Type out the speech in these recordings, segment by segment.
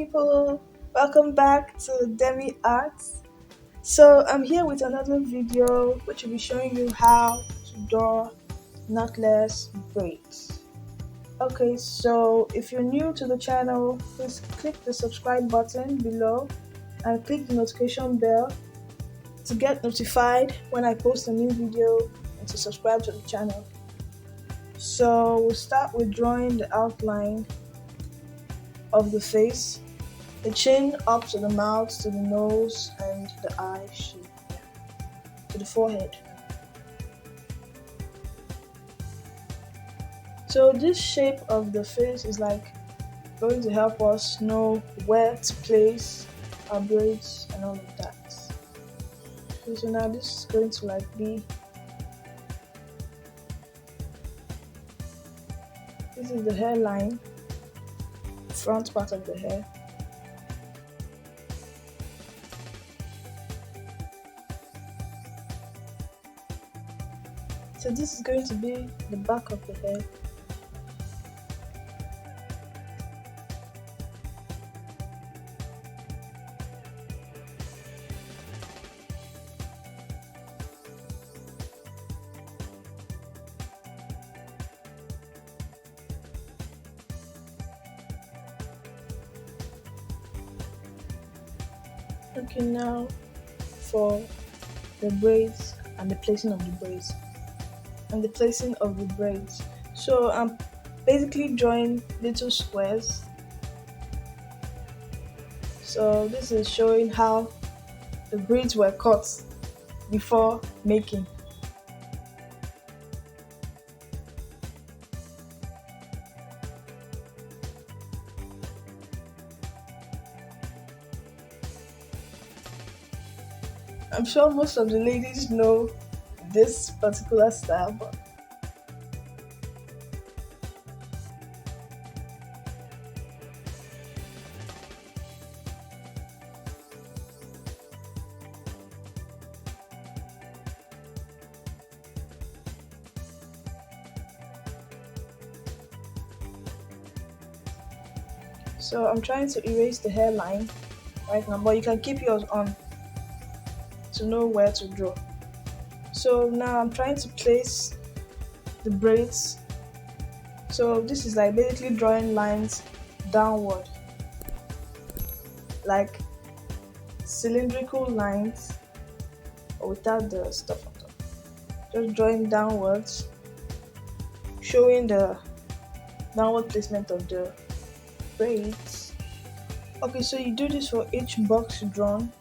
people, welcome back to Demi Arts. So I'm here with another video which will be showing you how to draw knotless braids. Okay, so if you're new to the channel, please click the subscribe button below and click the notification bell to get notified when I post a new video and to subscribe to the channel. So we'll start with drawing the outline of the face, the chin up to the mouth, to the nose, and the eye shape, to the forehead. So this shape of the face is like going to help us know where to place our braids and all of that. Okay, so now this is going to this is the hairline, front part of the hair. So this is going to be the back of the hair. Okay, now for the braids and the placing of the braids. So I'm basically drawing little squares. So this is showing how the braids were cut before making. I'm sure most of the ladies know this particular style, but so I'm trying to erase the hairline right now, but you can keep yours on to know where to draw. So now I'm trying to place the braids. So this is like basically drawing lines downward, like cylindrical lines, but without the stuff on top. Just drawing downwards, showing the downward placement of the braids. Okay, so you do this for each box drawn.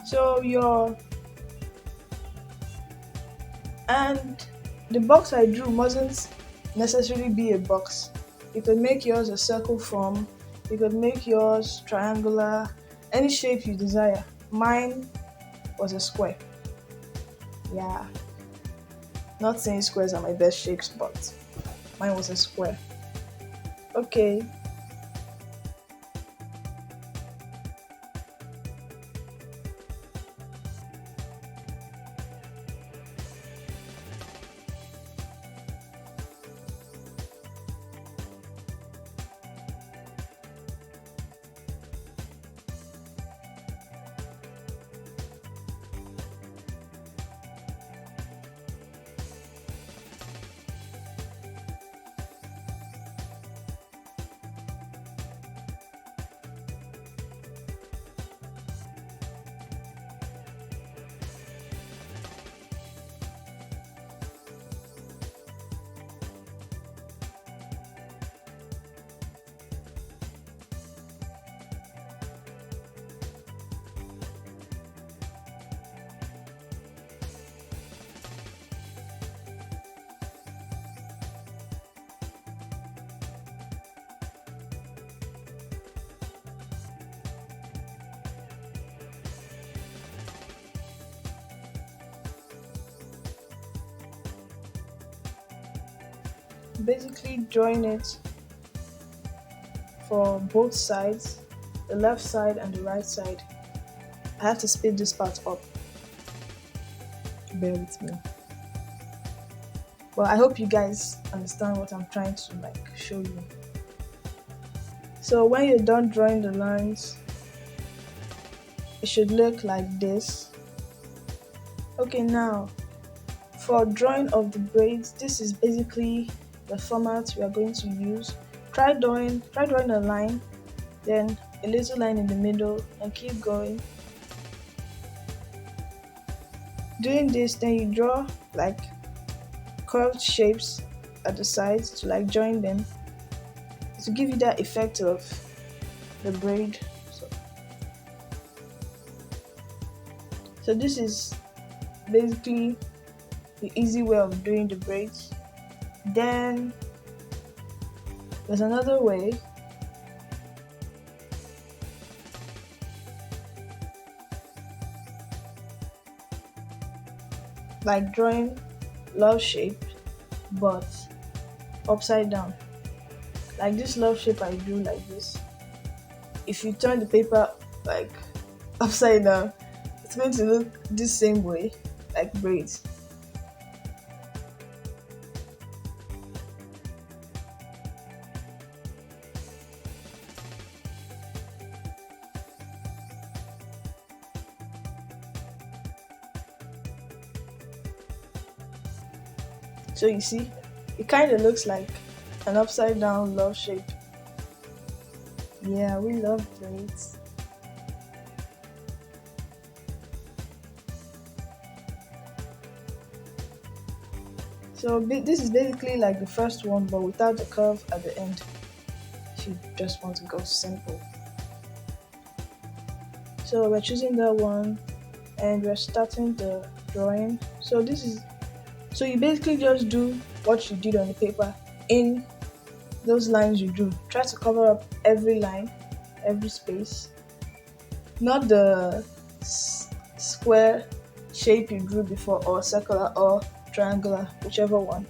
So and the box I drew mustn't necessarily be a box. You could make yours a circle form, you could make yours triangular, any shape you desire. Mine was a square. Yeah, not saying squares are my best shapes, but mine was a square. Okay, basically drawing it for both sides, the left side and the right side. I have to speed this part up. Bear with me. Well, I hope you guys understand what I'm trying to show you. So when you're done drawing the lines, it should look like this. Okay, now for drawing of the braids, this is basically the format we are going to use. Try drawing a line, then a little line in the middle, and keep going. Doing this, then you draw like curved shapes at the sides to like join them to give you that effect of the braid. So this is basically the easy way of doing the braids. Then there's another way, like drawing love shape but upside down. Like this love shape I do like this. If you turn the paper like upside down, it's going to look this same way, like braids. So you see, it kind of looks like an upside down love shape. Yeah, we love braids. So this is basically like the first one, but without the curve at the end. If you just want to go simple. So we're choosing that one, and we're starting the drawing. So you basically just do what you did on the paper in those lines you drew. Try to cover up every line, every space, not the square shape you drew before, or circular or triangular, whichever one.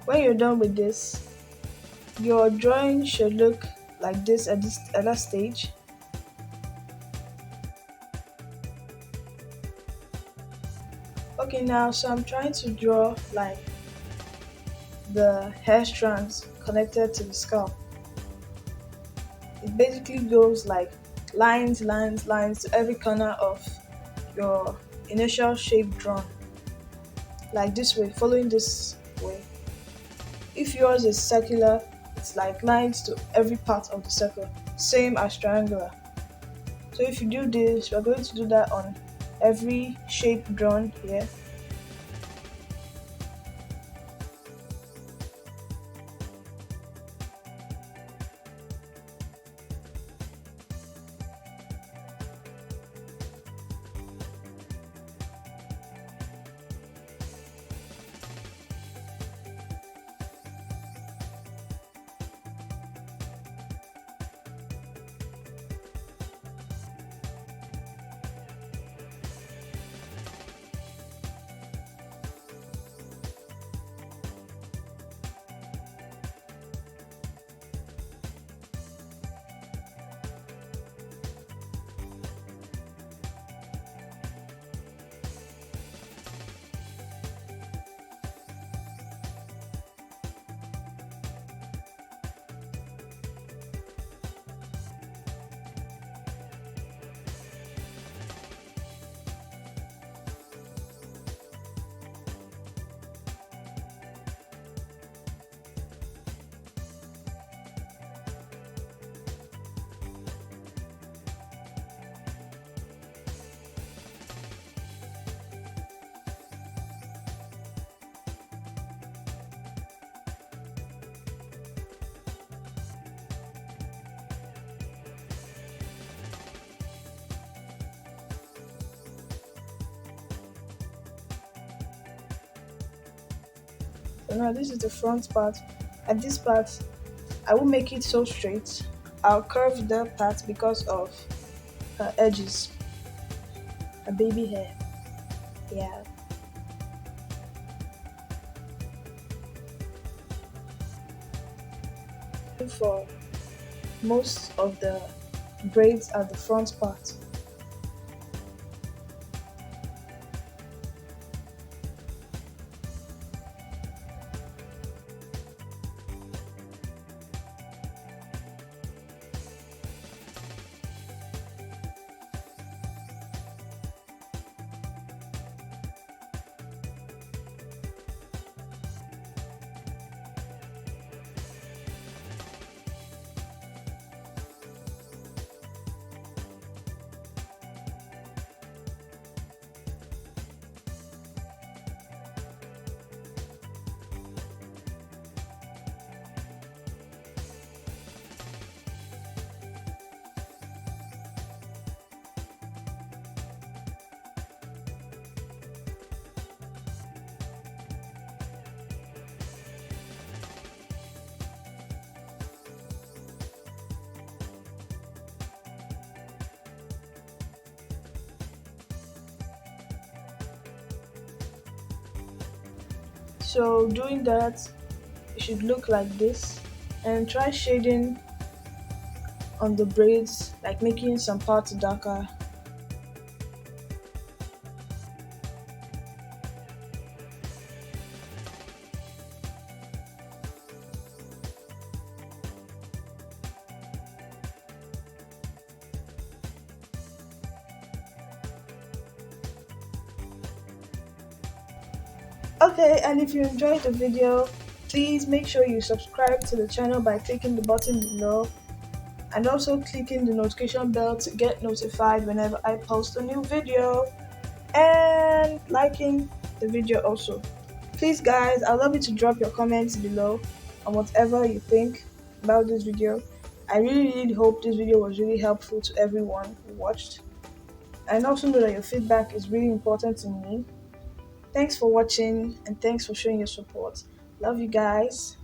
When you're done with this, your drawing should look like this at that stage. Okay, now so I'm trying to draw like the hair strands connected to the scalp. It basically goes like lines, lines, lines to every corner of your initial shape drawn, like this way, following this way. If yours is circular, it's like lines to every part of the circle, same as triangular. So if you do this, we're going to do that on every shape drawn here. So now this is the front part. At this part, I won't make it so straight. I'll curve the part because of her edges, her baby hair. Yeah. For most of the braids at the front part. So doing that, it should look like this, and try shading on the braids, like making some parts darker. Okay, and if you enjoyed the video, please make sure you subscribe to the channel by clicking the button below and also clicking the notification bell to get notified whenever I post a new video, and liking the video also. Please guys, I'd love you to drop your comments below on whatever you think about this video. I really hope this video was really helpful to everyone who watched, and also know that your feedback is really important to me. Thanks for watching and thanks for showing your support. Love you guys.